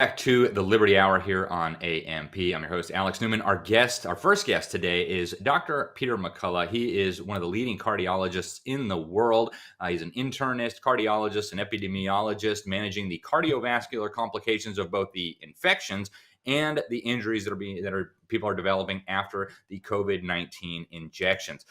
Back to the Liberty Hour here on AMP. I'm your host, Alex Newman. Our first guest today is Dr. Peter McCullough. He is one of the leading cardiologists in the world. He's an internist, cardiologist, and epidemiologist, managing the cardiovascular complications of both the infections and the injuries that people are developing after the COVID-19 injections.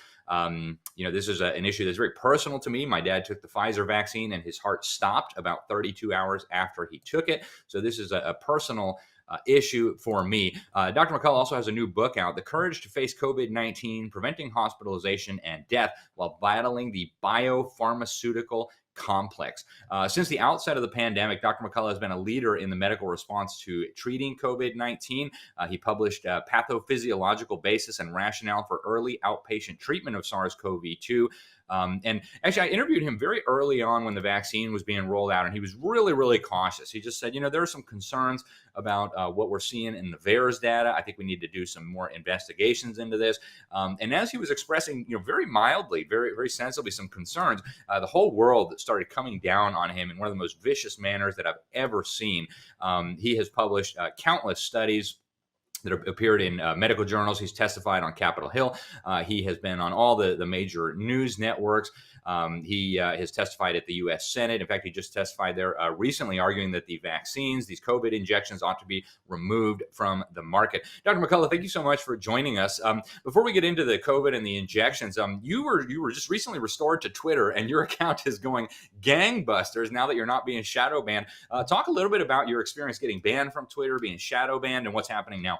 This is an issue that's very personal to me. My dad took the Pfizer vaccine and his heart stopped about 32 hours after he took it. So this is a personal issue for me. Dr. McCullough also has a new book out, The Courage to Face COVID-19, Preventing Hospitalization and Death While Battling the Biopharmaceutical Complex. Since the outset of the pandemic, Dr. McCullough has been a leader in the medical response to treating COVID-19. He published Pathophysiological Basis and Rationale for Early Outpatient Treatment of SARS-CoV-2. And actually, I interviewed him very early on when the vaccine was being rolled out, and he was really, really cautious. He just said, there are some concerns about what we're seeing in the VAERS data. I think we need to do some more investigations into this. And as he was expressing, very mildly, very, very sensibly some concerns, the whole world started coming down on him in one of the most vicious manners that I've ever seen. He has published countless studies that have appeared in medical journals. He's testified on Capitol Hill. He has been on all the major news networks. He has testified at the U.S. Senate. In fact, he just testified there recently, arguing that the vaccines, these COVID injections, ought to be removed from the market. Dr. McCullough, thank you so much for joining us. Before we get into the COVID and the injections, you were just recently restored to Twitter, and your account is going gangbusters now that you're not being shadow banned. Talk a little bit about your experience getting banned from Twitter, being shadow banned, and what's happening now.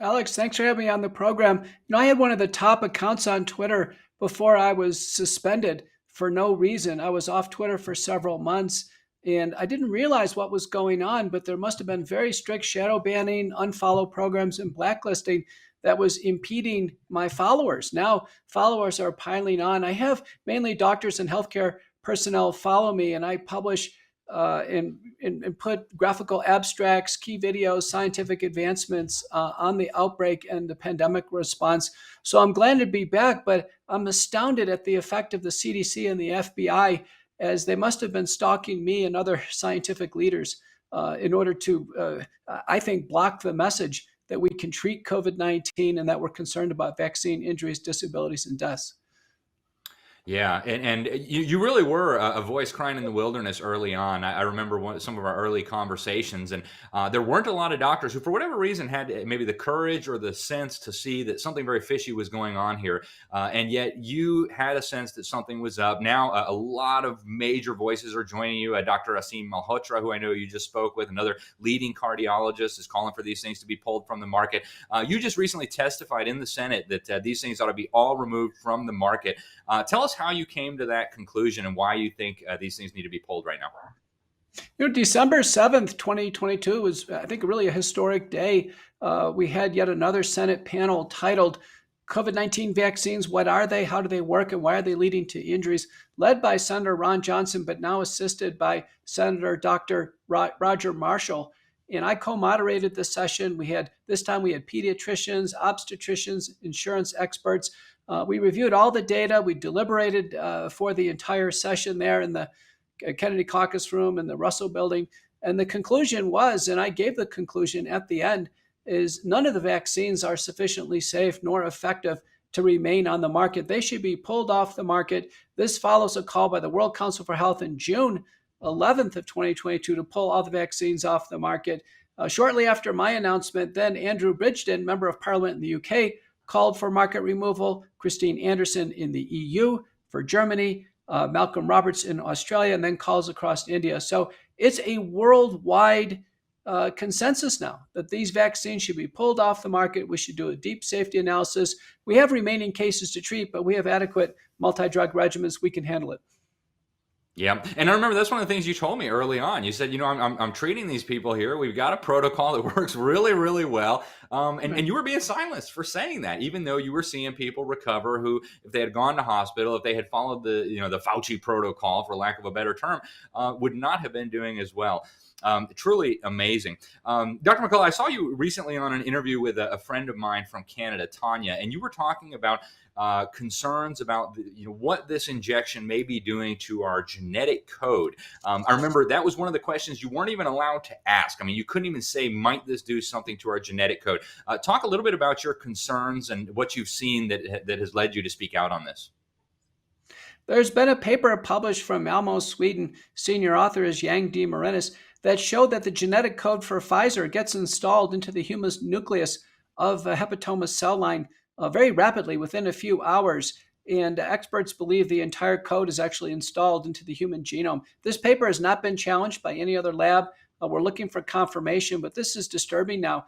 Alex, thanks for having me on the program. I had one of the top accounts on Twitter before I was suspended for no reason. I was off Twitter for several months, and I didn't realize what was going on, but there must have been very strict shadow banning, unfollow programs, and blacklisting that was impeding my followers. Now followers are piling on. I have mainly doctors and healthcare personnel follow me, and I publish and put graphical abstracts, key videos, scientific advancements on the outbreak and the pandemic response. So I'm glad to be back, but I'm astounded at the effect of the CDC and the FBI, as they must have been stalking me and other scientific leaders in order to, I think, block the message that we can treat COVID-19 and that we're concerned about vaccine injuries, disabilities, and deaths. Yeah, and you really were a voice crying in the wilderness early on. I remember some of our early conversations, and there weren't a lot of doctors who, for whatever reason, had maybe the courage or the sense to see that something very fishy was going on here. And yet you had a sense that something was up. Now, a lot of major voices are joining you. Dr. Asim Malhotra, who I know you just spoke with, another leading cardiologist, is calling for these things to be pulled from the market. You just recently testified in the Senate that these things ought to be all removed from the market. Tell us how you came to that conclusion and why you think these things need to be pulled right now. December 7th, 2022 was, I think, really a historic day. We had yet another Senate panel titled COVID-19 Vaccines, What Are They? How do they work? And why are they leading to injuries? Led by Senator Ron Johnson, but now assisted by Senator Dr. Roger Marshall. And I co-moderated the session. This time we had pediatricians, obstetricians, insurance experts. We reviewed all the data. We deliberated for the entire session there in the Kennedy Caucus Room in the Russell Building. And the conclusion was, and I gave the conclusion at the end, is none of the vaccines are sufficiently safe nor effective to remain on the market. They should be pulled off the market. This follows a call by the World Council for Health in June 11th of 2022 to pull all the vaccines off the market. Shortly after my announcement, then Andrew Bridgen, member of Parliament in the UK, called for market removal, Christine Anderson in the EU, for Germany, Malcolm Roberts in Australia, and then calls across India. So it's a worldwide consensus now that these vaccines should be pulled off the market. We should do a deep safety analysis. We have remaining cases to treat, but we have adequate multi-drug regimens. We can handle it. Yeah. And I remember that's one of the things you told me early on. You said, I'm treating these people here. We've got a protocol that works really, really well. And you were being silenced for saying that, even though you were seeing people recover who, if they had gone to hospital, if they had followed the Fauci protocol, for lack of a better term, would not have been doing as well. Truly amazing. Dr. McCullough, I saw you recently on an interview with a friend of mine from Canada, Tanya, and you were talking about concerns about what this injection may be doing to our genetic code. I remember that was one of the questions you weren't even allowed to ask. I mean, you couldn't even say, might this do something to our genetic code? Talk a little bit about your concerns and what you've seen that has led you to speak out on this. There's been a paper published from Malmo, Sweden. Senior author is Yang D. Marinis, that showed that the genetic code for Pfizer gets installed into the human nucleus of a hepatoma cell line very rapidly within a few hours. And experts believe the entire code is actually installed into the human genome. This paper has not been challenged by any other lab. We're looking for confirmation, but this is disturbing now.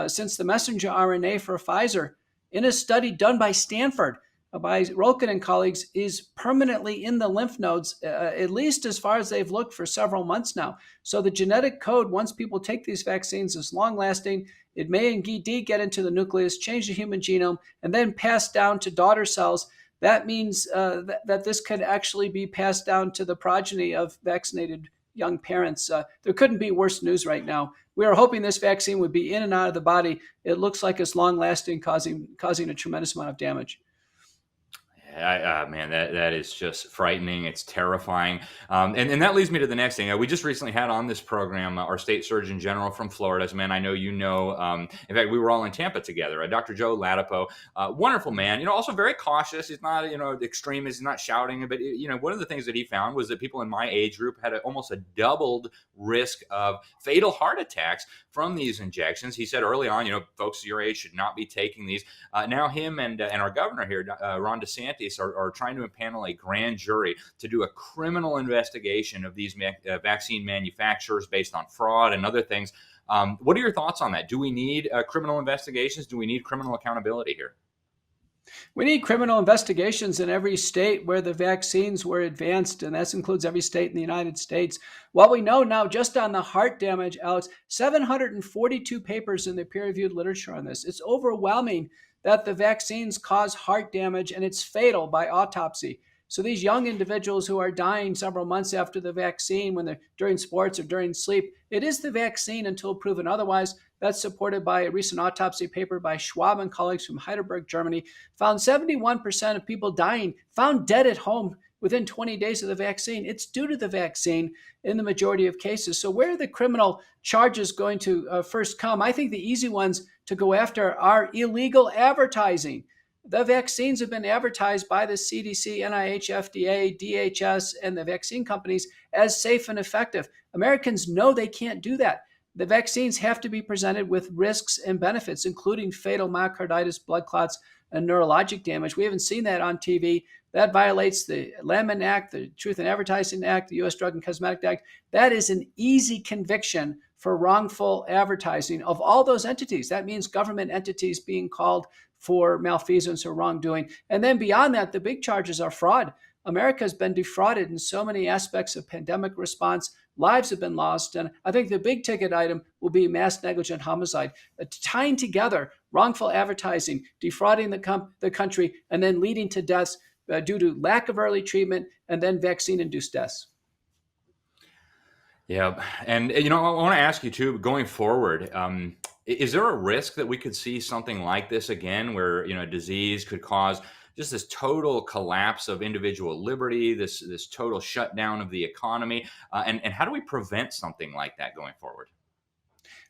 Since the messenger RNA for Pfizer, in a study done by Stanford, by Rolkin and colleagues, is permanently in the lymph nodes, at least as far as they've looked for several months now. So the genetic code, once people take these vaccines, is long-lasting. It may indeed get into the nucleus, change the human genome, and then pass down to daughter cells. That means that this could actually be passed down to the progeny of vaccinated young parents. There couldn't be worse news right now. We are hoping this vaccine would be in and out of the body. It looks like it's long-lasting, causing a tremendous amount of damage. Man, that is just frightening. It's terrifying. And that leads me to the next thing. We just recently had on this program our state surgeon general from Florida, as a man I know you know. In fact, we were all in Tampa together. Dr. Joe Ladapo, wonderful man. Also very cautious. He's not extremist. He's not shouting. But one of the things that he found was that people in my age group had almost a doubled risk of fatal heart attacks from these injections. He said early on, folks your age should not be taking these. Now him and our governor here, Ron DeSantis, are trying to impanel a grand jury to do a criminal investigation of these vaccine manufacturers based on fraud and other things. What are your thoughts on that? Do we need criminal investigations? Do we need criminal accountability here? We need criminal investigations in every state where the vaccines were advanced, and that includes every state in the United States. What we know now, just on the heart damage, Alex, 742 papers in the peer-reviewed literature on this. It's overwhelming that the vaccines cause heart damage, and it's fatal by autopsy. So these young individuals who are dying several months after the vaccine, when they're during sports or during sleep, it is the vaccine until proven otherwise. That's supported by a recent autopsy paper by Schwab and colleagues from Heidelberg, Germany, found 71% of people dying, found dead at home within 20 days of the vaccine. It's due to the vaccine in the majority of cases. So where are the criminal charges going to first come? I think the easy ones to go after are illegal advertising. The vaccines have been advertised by the CDC, NIH, FDA, DHS, and the vaccine companies as safe and effective. Americans know they can't do that. The vaccines have to be presented with risks and benefits, including fatal myocarditis, blood clots, and neurologic damage. We haven't seen that on TV. That violates the Lanham Act, the Truth in Advertising Act, the U.S. Drug and Cosmetic Act. That is an easy conviction for wrongful advertising of all those entities. That means government entities being called for malfeasance or wrongdoing. And then beyond that, the big charges are fraud. America has been defrauded in so many aspects of pandemic response. Lives have been lost. And I think the big ticket item will be mass negligent homicide, tying together wrongful advertising, defrauding the country, and then leading to deaths due to lack of early treatment and then vaccine-induced deaths. Yeah. And, I want to ask you too, going forward, is there a risk that we could see something like this again, where, disease could cause just this total collapse of individual liberty, this total shutdown of the economy? And how do we prevent something like that going forward?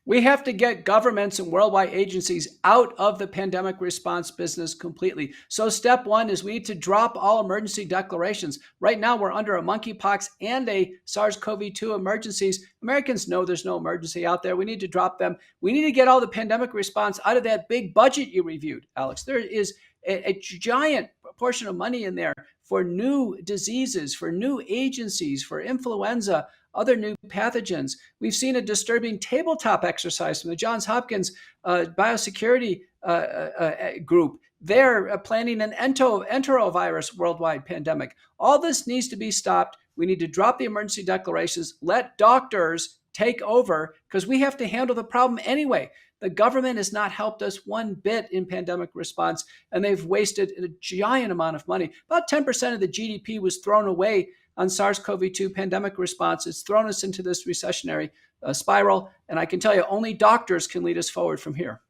We have to get governments and worldwide agencies out of the pandemic response business completely. So step one is we need to drop all emergency declarations. Right now, we're under a monkeypox and a SARS-CoV-2 emergencies. Americans know there's no emergency out there. We need to drop them. We need to get all the pandemic response out of that big budget you reviewed, Alex. There is a giant portion of money in there for new diseases, for new agencies, for influenza, other new pathogens. We've seen a disturbing tabletop exercise from the Johns Hopkins biosecurity group. They're planning an enterovirus worldwide pandemic. All this needs to be stopped. We need to drop the emergency declarations, let doctors take over, because we have to handle the problem anyway. The government has not helped us one bit in pandemic response, and they've wasted a giant amount of money. About 10% of the GDP was thrown away on SARS-CoV-2 pandemic response. It's thrown us into this recessionary spiral. And I can tell you, only doctors can lead us forward from here.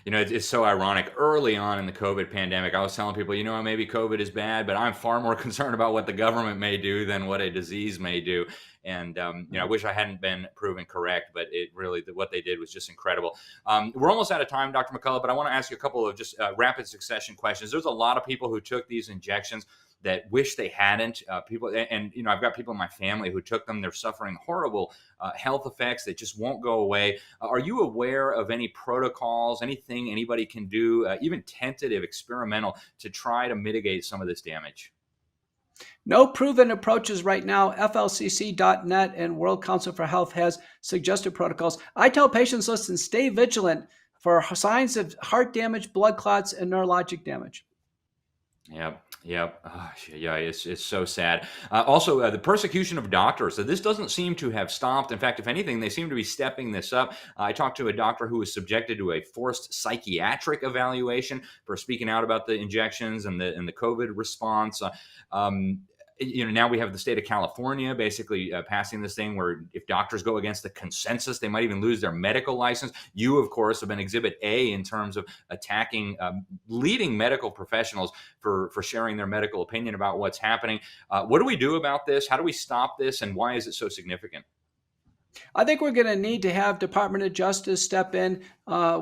You know, it's so ironic. Early on in the COVID pandemic, I was telling people, maybe COVID is bad, but I'm far more concerned about what the government may do than what a disease may do. And, I wish I hadn't been proven correct, but it really, what they did was just incredible. We're almost out of time, Dr. McCullough, but I want to ask you a couple of just rapid succession questions. There's a lot of people who took these injections that wish they hadn't. I've got people in my family who took them. They're suffering horrible health effects that just won't go away. Are you aware of any protocols, anything anybody can do, even tentative, experimental, to try to mitigate some of this damage? No proven approaches right now. FLCC.net and World Council for Health has suggested protocols. I tell patients, listen, stay vigilant for signs of heart damage, blood clots, and neurologic damage. Yep. Oh, yeah, it's so sad. Also, the persecution of doctors. So this doesn't seem to have stopped. In fact, if anything, they seem to be stepping this up. I talked to a doctor who was subjected to a forced psychiatric evaluation for speaking out about the injections and the COVID response. Now we have the state of California basically passing this thing where if doctors go against the consensus, they might even lose their medical license. You, of course, have been Exhibit A in terms of attacking leading medical professionals for sharing their medical opinion about what's happening. What do we do about this? How do we stop this? And why is it so significant? I think we're going to need to have Department of Justice step in.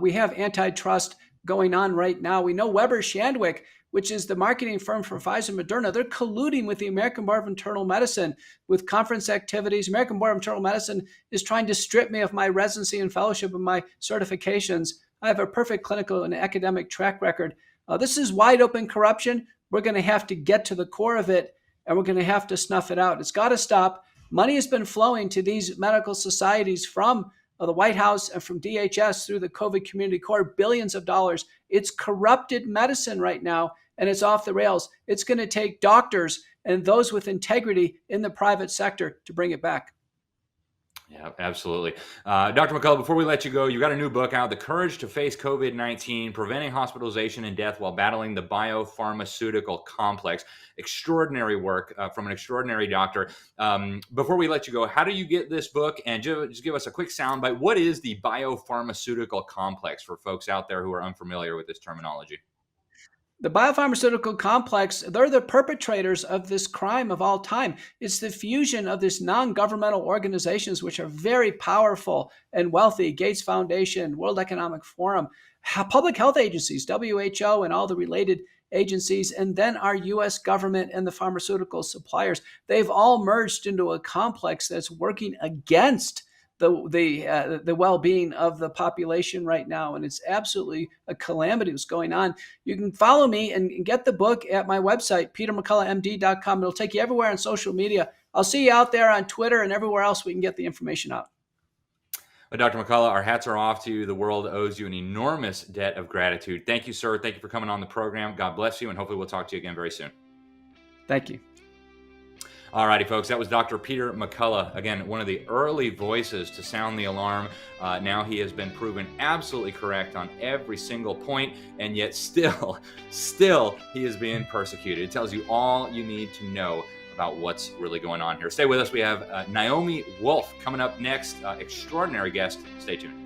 We have antitrust going on right now. We know Weber Shandwick, which is the marketing firm for Pfizer and Moderna, they're colluding with the American Board of Internal Medicine with conference activities. American Board of Internal Medicine is trying to strip me of my residency and fellowship and my certifications. I have a perfect clinical and academic track record. This is wide open corruption. We're going to have to get to the core of it, and we're going to have to snuff it out. It's got to stop. Money has been flowing to these medical societies from the White House and from DHS through the COVID Community Corps, billions of dollars. It's corrupted medicine right now, and it's off the rails. It's going to take doctors and those with integrity in the private sector to bring it back. Yeah, absolutely. Dr. McCullough, before we let you go, you've got a new book out, The Courage to Face COVID-19, Preventing Hospitalization and Death While Battling the Biopharmaceutical Complex. Extraordinary work from an extraordinary doctor. Before we let you go, how do you get this book? And just give us a quick soundbite. What is the biopharmaceutical complex for folks out there who are unfamiliar with this terminology? The biopharmaceutical complex, they're the perpetrators of this crime of all time. It's the fusion of these non-governmental organizations, which are very powerful and wealthy, Gates Foundation, World Economic Forum, public health agencies, WHO, and all the related agencies, and then our U.S. government and the pharmaceutical suppliers. They've all merged into a complex that's working against the well-being of the population right now. And it's absolutely a calamity what's going on. You can follow me and get the book at my website, petermcculloughmd.com. It'll take you everywhere on social media. I'll see you out there on Twitter and everywhere else we can get the information out. Well, Dr. McCullough, our hats are off to you. The world owes you an enormous debt of gratitude. Thank you, sir. Thank you for coming on the program. God bless you, and hopefully we'll talk to you again very soon. Thank you. All righty, folks, that was Dr. Peter McCullough. Again, one of the early voices to sound the alarm. Now he has been proven absolutely correct on every single point, and yet still he is being persecuted. It tells you all you need to know about what's really going on here. Stay with us. We have Naomi Wolf coming up next. Extraordinary guest. Stay tuned.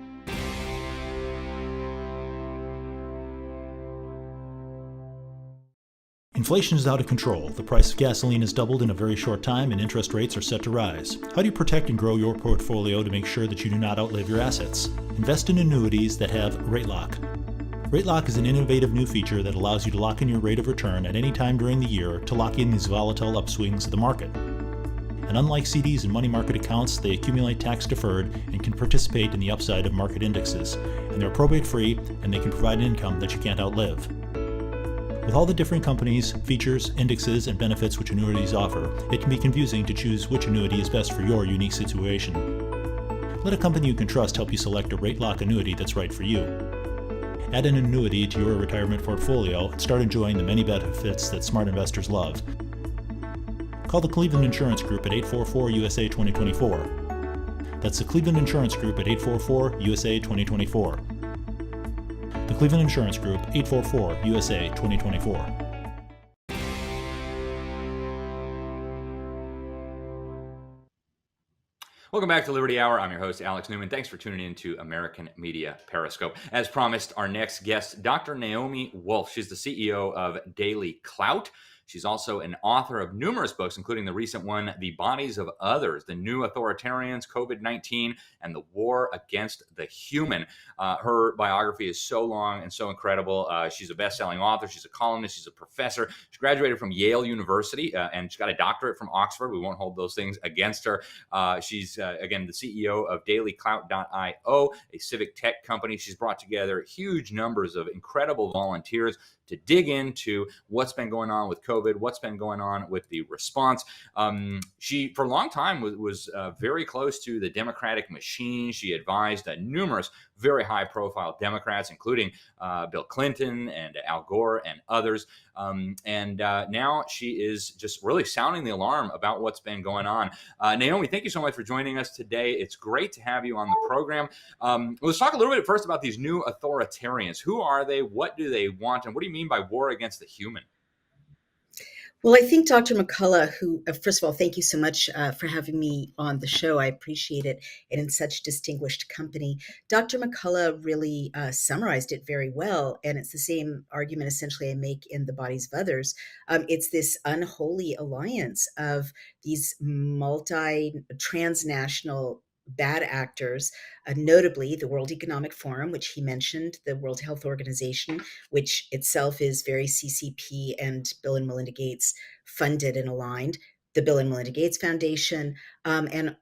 Inflation is out of control. The price of gasoline has doubled in a very short time, and interest rates are set to rise. How do you protect and grow your portfolio to make sure that you do not outlive your assets? Invest in annuities that have Rate Lock. Rate Lock is an innovative new feature that allows you to lock in your rate of return at any time during the year to lock in these volatile upswings of the market. And unlike CDs and money market accounts, they accumulate tax deferred and can participate in the upside of market indexes. And they're probate free, and they can provide an income that you can't outlive. With all the different companies, features, indexes, and benefits which annuities offer, it can be confusing to choose which annuity is best for your unique situation. Let a company you can trust help you select a Rate Lock annuity that's right for you. Add an annuity to your retirement portfolio and start enjoying the many benefits that smart investors love. Call the Cleveland Insurance Group at 844-USA-2024. That's the Cleveland Insurance Group at 844-USA-2024. The Cleveland Insurance Group, 844-USA-2024. Welcome back to Liberty Hour. I'm your host, Alex Newman. Thanks for tuning in to American Media Periscope. As promised, our next guest, Dr. Naomi Wolf. She's the CEO of Daily Clout. She's also an author of numerous books, including the recent one, The Bodies of Others, The New Authoritarians, COVID-19, and the War Against the Human. Her biography is so long and so incredible. She's a best-selling author. She's a columnist. She's a professor. She graduated from Yale University, and she got a doctorate from Oxford. We won't hold those things against her. She's, again, the CEO of dailyclout.io, a civic tech company. She's brought together huge numbers of incredible volunteers to dig into what's been going on with COVID, what's been going on with the response. She, for a long time, was very close to the Democratic machine. She advised numerous very high-profile Democrats, including Bill Clinton and Al Gore and others. Now she is just really sounding the alarm about what's been going on. Naomi, thank you so much for joining us today. It's great to have you on the program. Let's talk a little bit first about these new authoritarians. Who are they? What do they want? And what do you mean by war against the human? Well, I think Dr. McCullough, who, first of all, thank you so much for having me on the show. I appreciate it, and in such distinguished company. Dr. McCullough really summarized it very well, and it's the same argument essentially I make in The Bodies of Others. It's this unholy alliance of these multi-transnational bad actors, notably the World Economic Forum, which he mentioned, the World Health Organization, which itself is very CCP and Bill and Melinda Gates funded and aligned, the Bill and Melinda Gates Foundation, and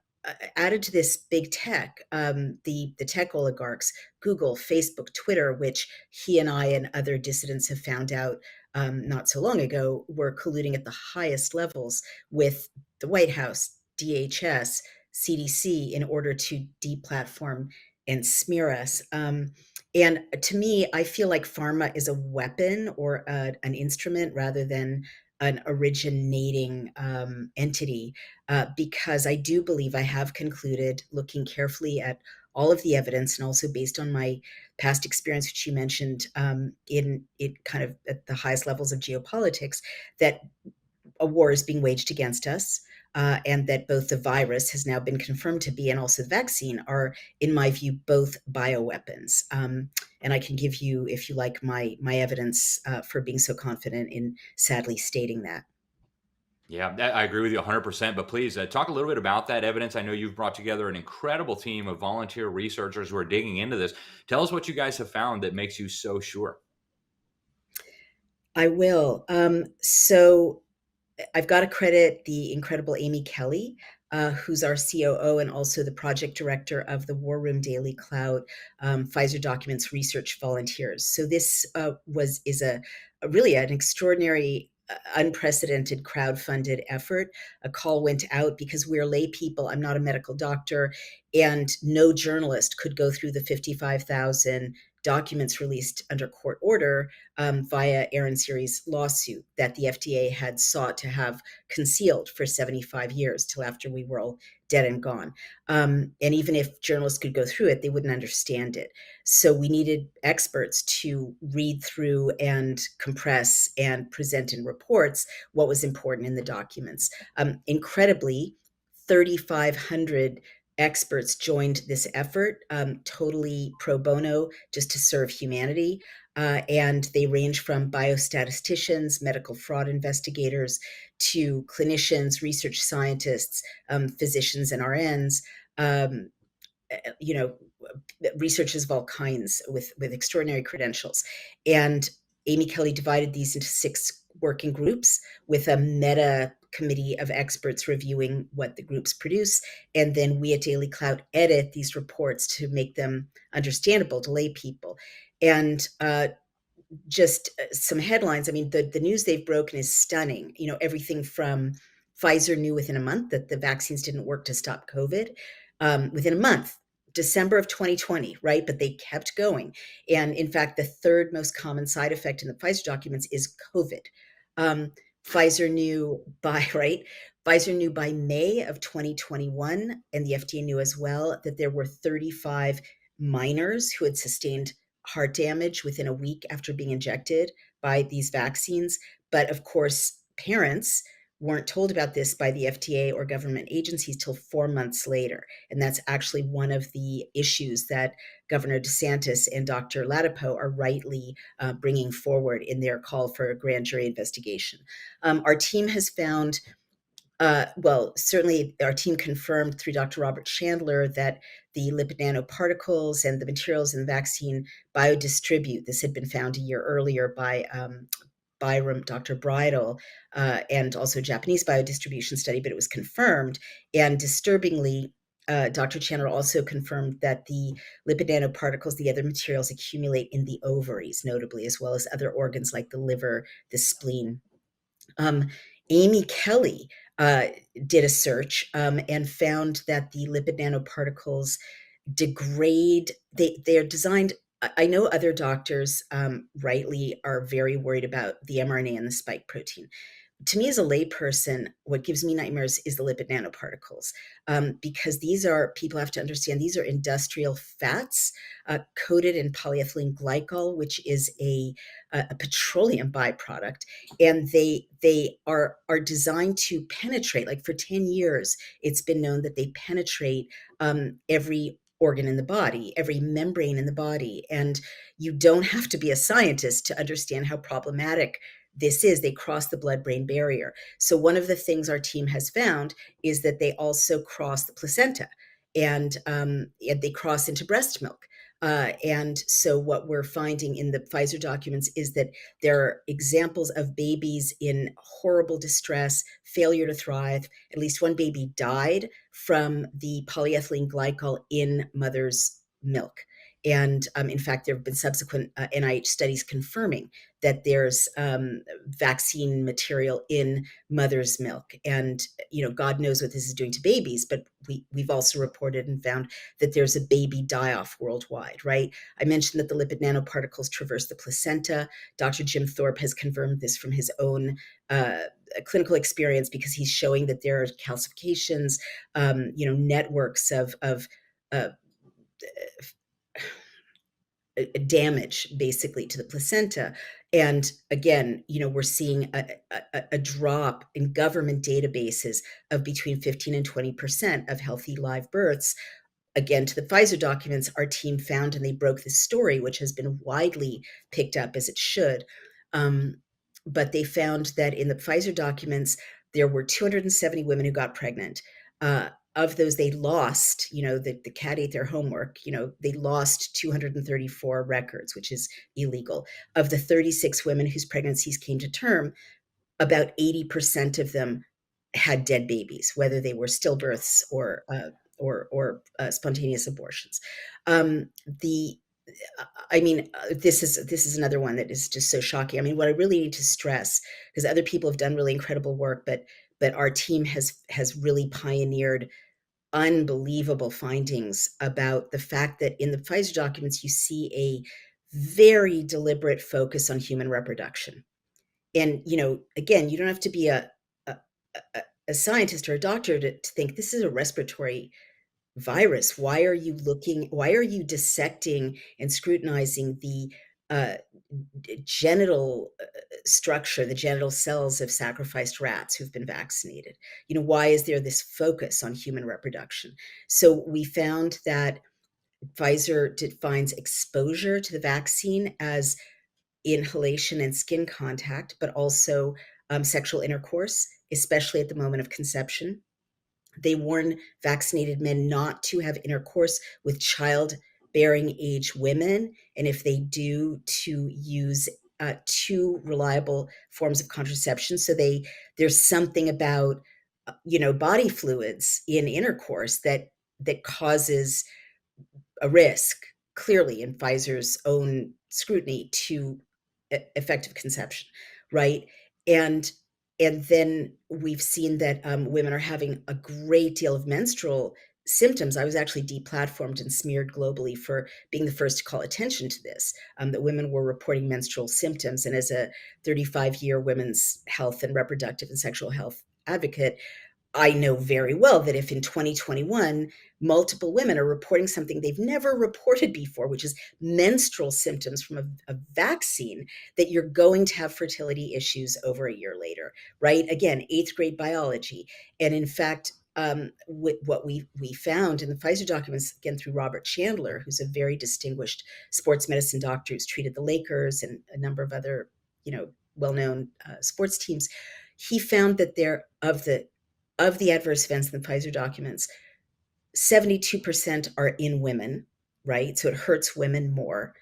added to this big tech, the tech oligarchs, Google, Facebook, Twitter, which he and I and other dissidents have found out not so long ago were colluding at the highest levels with the White House, DHS, CDC in order to deplatform and smear us. And to me, I feel like pharma is a weapon or an instrument rather than an originating entity, because I do believe I have concluded, looking carefully at all of the evidence and also based on my past experience, which you mentioned in it kind of at the highest levels of geopolitics, that a war is being waged against us. And that both the virus has now been confirmed to be and also the vaccine are, in my view, both bioweapons. And I can give you, if you like, my evidence for being so confident in sadly stating that. Yeah, I agree with you 100%. But please talk a little bit about that evidence. I know you've brought together an incredible team of volunteer researchers who are digging into this. Tell us what you guys have found that makes you so sure. I will. So I've got to credit the incredible Amy Kelly, who's our COO and also the project director of the War Room Daily Clout, Pfizer Documents Research Volunteers. So this is really an extraordinary, unprecedented crowd-funded effort. A call went out because we're lay people. I'm not a medical doctor, and no journalist could go through the 55,000 documents released under court order via Aaron Siri's lawsuit that the FDA had sought to have concealed for 75 years till after we were all dead and gone. And even if journalists could go through it, they wouldn't understand it. So we needed experts to read through and compress and present in reports what was important in the documents. Incredibly, 3,500 experts joined this effort, totally pro bono, just to serve humanity. And they range from biostatisticians, medical fraud investigators, to clinicians, research scientists, physicians and RNs, researchers of all kinds with extraordinary credentials. And Amy Kelly divided these into 6 working groups with a meta committee of experts reviewing what the groups produce. And then we at Daily Clout edit these reports to make them understandable to lay people. And just some headlines. I mean, the news they've broken is stunning. Everything from Pfizer knew within a month that the vaccines didn't work to stop COVID. Within a month, December of 2020, right? But they kept going. And in fact, the third most common side effect in the Pfizer documents is COVID. Pfizer knew by May of 2021, and the FDA knew as well, that there were 35 minors who had sustained heart damage within a week after being injected by these vaccines. But of course, parents weren't told about this by the FDA or government agencies till 4 months later. And that's actually one of the issues that Governor DeSantis and Dr. Latipo are rightly bringing forward in their call for a grand jury investigation. Our team has found, well, certainly our team confirmed through Dr. Robert Chandler that the lipid nanoparticles and the materials in the vaccine biodistribute. This had been found a year earlier by Byram, Dr. Bridle, and also a Japanese biodistribution study, but it was confirmed. And disturbingly, Dr. Chandler also confirmed that the lipid nanoparticles, the other materials, accumulate in the ovaries, notably, as well as other organs like the liver, the spleen. Amy Kelly did a search and found that the lipid nanoparticles degrade, they're designed. I know other doctors rightly are very worried about the mRNA and the spike protein. To me, as a layperson, what gives me nightmares is the lipid nanoparticles, because these are, people have to understand, these are industrial fats coated in polyethylene glycol, which is a petroleum byproduct, and they are designed to penetrate. Like for 10 years, it's been known that they penetrate every organ in the body, every membrane in the body, and you don't have to be a scientist to understand how problematic this is. They cross the blood-brain barrier. So one of the things our team has found is that they also cross the placenta, and they cross into breast milk. And so what we're finding in the Pfizer documents is that there are examples of babies in horrible distress, failure to thrive. At least one baby died from the polyethylene glycol in mother's milk. And in fact, there have been subsequent NIH studies confirming that there's vaccine material in mother's milk. And, God knows what this is doing to babies, but we've also reported and found that there's a baby die-off worldwide, right? I mentioned that the lipid nanoparticles traverse the placenta. Dr. Jim Thorpe has confirmed this from his own clinical experience, because he's showing that there are calcifications, networks of damage basically to the placenta. And again, we're seeing a drop in government databases of between 15 and 20% of healthy live births. Again, to the Pfizer documents, our team found, and they broke this story, which has been widely picked up as it should. But they found that in the Pfizer documents, there were 270 women who got pregnant. Of those, they lost, the cat ate their homework, they lost 234 records, which is illegal. Of the 36 women whose pregnancies came to term, about 80% of them had dead babies, whether they were stillbirths or spontaneous abortions. This is another one that is just so shocking. I mean, what I really need to stress, because other people have done really incredible work, but our team has really pioneered unbelievable findings about the fact that in the Pfizer documents, you see a very deliberate focus on human reproduction. And, again, you don't have to be a scientist or a doctor to think this is a respiratory virus. Why are you dissecting and scrutinizing the genital structure, the genital cells of sacrificed rats who've been vaccinated? Why is there this focus on human reproduction? So we found that Pfizer defines exposure to the vaccine as inhalation and skin contact, but also sexual intercourse, especially at the moment of conception. They warn vaccinated men not to have intercourse with childbearing age women, and if they do, to use two reliable forms of contraception. So there's something about body fluids in intercourse that causes a risk, clearly in Pfizer's own scrutiny, to effective conception, right? And then we've seen that women are having a great deal of menstrual symptoms. I was actually deplatformed and smeared globally for being the first to call attention to this, that women were reporting menstrual symptoms. And as a 35-year women's health and reproductive and sexual health advocate, I know very well that if in 2021 multiple women are reporting something they've never reported before, which is menstrual symptoms from a vaccine, that you're going to have fertility issues over a year later, right? Again, eighth grade biology. And in fact, what we found in the Pfizer documents, again through Robert Chandler, who's a very distinguished sports medicine doctor who's treated the Lakers and a number of other, well-known sports teams, he found that of the adverse events in the Pfizer documents, 72% are in women, right? So it hurts women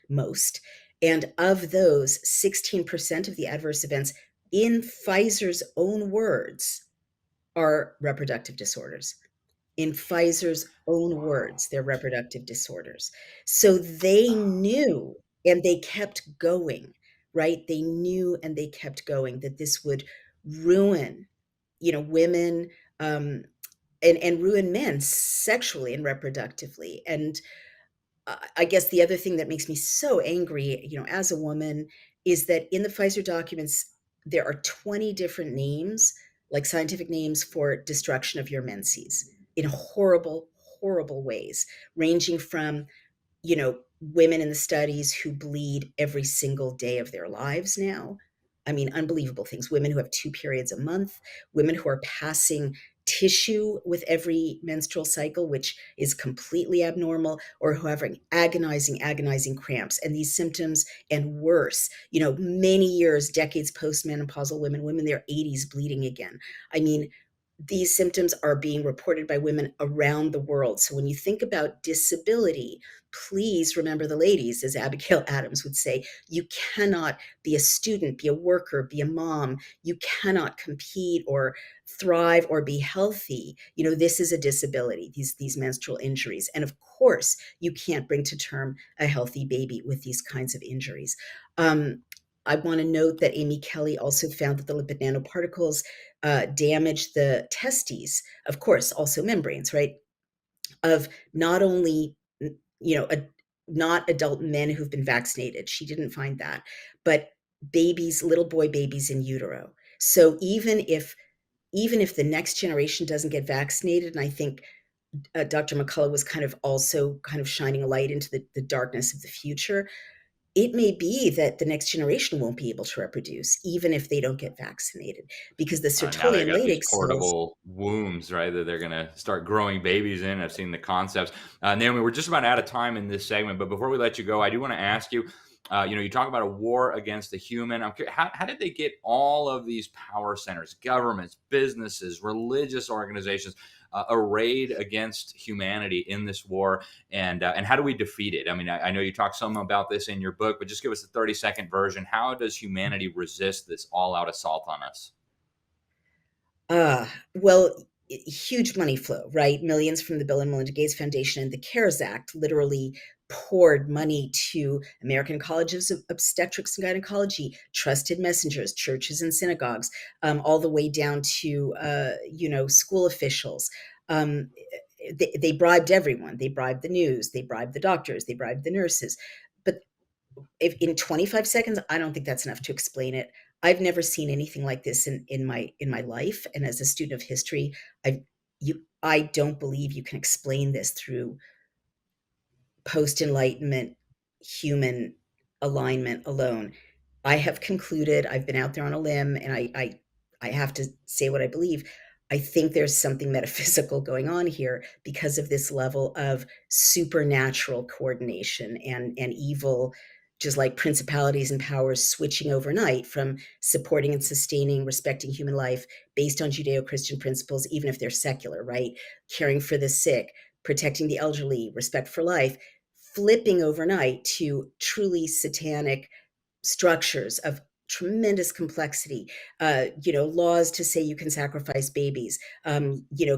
most. And of those, 16% of the adverse events, in Pfizer's own words, are reproductive disorders. In Pfizer's own words, they're reproductive disorders. So they knew and they kept going, right? They knew and they kept going that this would ruin, women, and ruin men sexually and reproductively. And I guess the other thing that makes me so angry, as a woman, is that in the Pfizer documents, there are 20 different names, like scientific names for destruction of your menses in horrible, horrible ways, ranging from, women in the studies who bleed every single day of their lives now. I mean, unbelievable things. Women who have 2 periods a month, women who are passing tissue with every menstrual cycle, which is completely abnormal, or who are having agonizing cramps. And these symptoms, and worse, many years, decades post-menopausal women in their 80s bleeding again. I mean, these symptoms are being reported by women around the world. So when you think about disability, please remember the ladies, as Abigail Adams would say. You cannot be a student, be a worker, be a mom. You cannot compete or thrive or be healthy. This is a disability, these menstrual injuries. And of course, you can't bring to term a healthy baby with these kinds of injuries. I want to note that Amy Kelly also found that the lipid nanoparticles damage the testes, of course, also membranes, right? Of not only, not adult men who've been vaccinated. She didn't find that, but babies, little boy babies in utero. So even if the next generation doesn't get vaccinated, and I think Dr. McCullough was kind of shining a light into the darkness of the future, it may be that the next generation won't be able to reproduce, even if they don't get vaccinated, because the Now they Sertolian got these Leydig cells. portable wombs, right? That they're going to start growing babies in. I've seen the concepts. Naomi, we're just about out of time in this segment, but before we let you go, I do want to ask you. You talk about a war against the human. I'm curious, how did they get all of these power centers, governments, businesses, religious organizations arrayed against humanity in this war? And how do we defeat it? I mean, I know you talk some about this in your book, but just give us a 30-second version. How does humanity resist this all-out assault on us? Well, huge money flow, right? Millions from the Bill and Melinda Gates Foundation and the CARES Act literally poured money to American colleges of obstetrics and gynecology, trusted messengers, churches and synagogues, all the way down to, school officials. They bribed everyone. They bribed the news. They bribed the doctors. They bribed the nurses. But if in 25 seconds, I don't think that's enough to explain it. I've never seen anything like this in my life. And as a student of history, I don't believe you can explain this through post-enlightenment human alignment alone. I have concluded, I've been out there on a limb, and I have to say what I believe. I think there's something metaphysical going on here because of this level of supernatural coordination and evil, just like principalities and powers switching overnight from supporting and sustaining, respecting human life based on Judeo-Christian principles, even if they're secular, right? Caring for the sick, protecting the elderly, respect for life, flipping overnight to truly satanic structures of tremendous complexity, laws to say you can sacrifice babies,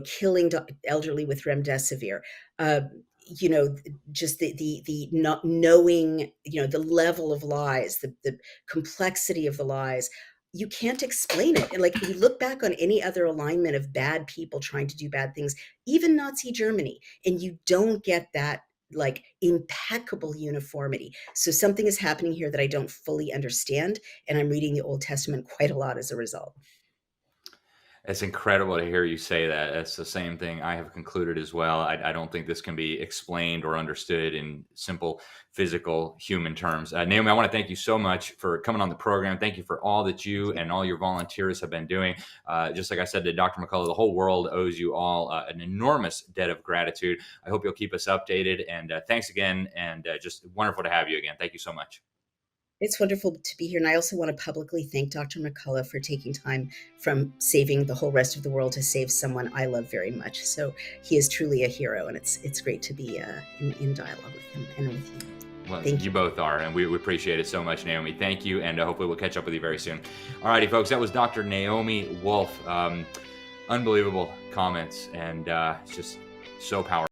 killing elderly with remdesivir, just the not knowing, the level of lies, the complexity of the lies. You can't explain it. And like, you look back on any other alignment of bad people trying to do bad things, even Nazi Germany, and you don't get that like impeccable uniformity. So something is happening here that I don't fully understand, and I'm reading the Old Testament quite a lot as a result. It's incredible to hear you say that. That's the same thing I have concluded as well. I don't think this can be explained or understood in simple physical human terms. Naomi, I want to thank you so much for coming on the program. Thank you for all that you and all your volunteers have been doing. Just like I said to Dr. McCullough, the whole world owes you all an enormous debt of gratitude. I hope you'll keep us updated. And thanks again. And just wonderful to have you again. Thank you so much. It's wonderful to be here. And I also want to publicly thank Dr. McCullough for taking time from saving the whole rest of the world to save someone I love very much. So he is truly a hero, and it's great to be in dialogue with him and with you. Well, Thank you both are, and we appreciate it so much, Naomi. Thank you, and hopefully we'll catch up with you very soon. All righty, folks, that was Dr. Naomi Wolf. Unbelievable comments, and it's just so powerful.